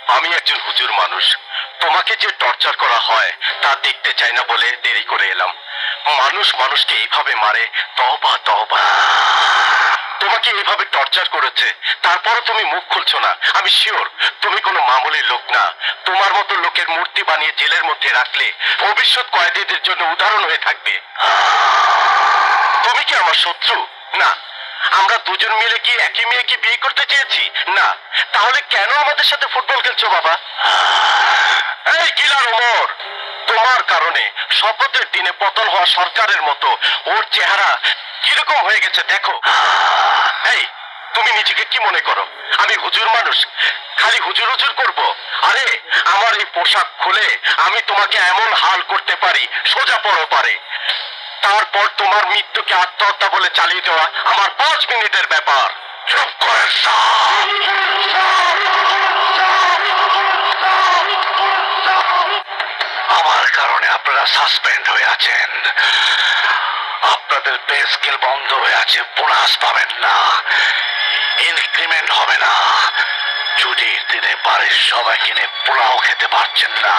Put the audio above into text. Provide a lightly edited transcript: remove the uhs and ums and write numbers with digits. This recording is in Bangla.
আমি একজন হুজুর মানুষ। তোমাকে যে টর্চার করা হয় তা দেখতে চাই না বলে দেরি করে এলাম। মানুষ মানুষকে এইভাবে মারে, তওবা তওবা। তোমাকে এইভাবে টর্চার করেছে, তারপরও তুমি মুখ খুলছো না। আমি শিওর তুমি কোনো মামুলি লোক না। তোমার মতো লোকের মূর্তি বানিয়ে জেলের মধ্যে রাখলে ভবিষ্যৎ কয়েদিদের জন্য উদাহরণ হয়ে থাকবে। তুমি কি আমার শত্রু? না। আমরা দুজন মিলে কি একই মেয়েকে বিয়ে করতে চেয়েছি? না। তাহলে কেন আমাদের সাথে ফুটবল খেলছো বাবা? এই কিলার ওমর, তোমার কারণে শপথের দিনে পতন হওয়া সরকারের মতো ওর চেহারা কিরকম হয়ে গেছে দেখো। এই, তুমি নিজেকে কি মনে করো আমি হুজুর মানুষ খালি হুজুর হুজুর করব? আরে আমার এই পোশাক খুলে আমি তোমাকে এমন হাল করতে পারি সোজা পড়ো পারে। তারপর তোমার মৃত্যুকে আত্মহত্যা বলে চালিয়ে দেওয়া আমার 5 মিনিটের ব্যাপার। চুপ করে আমার কারণে আপনারা সাসপেন্ড হয়ে আছেন। আপনাদের পে স্কেল বন্ধ হয়ে আছে, বোনাস পাবেন না, ইনক্রিমেন্ট হবে না। ছুটির দিনে বাড়ির সবাইকে নিয়ে পোলাও খেতে পারছেন না,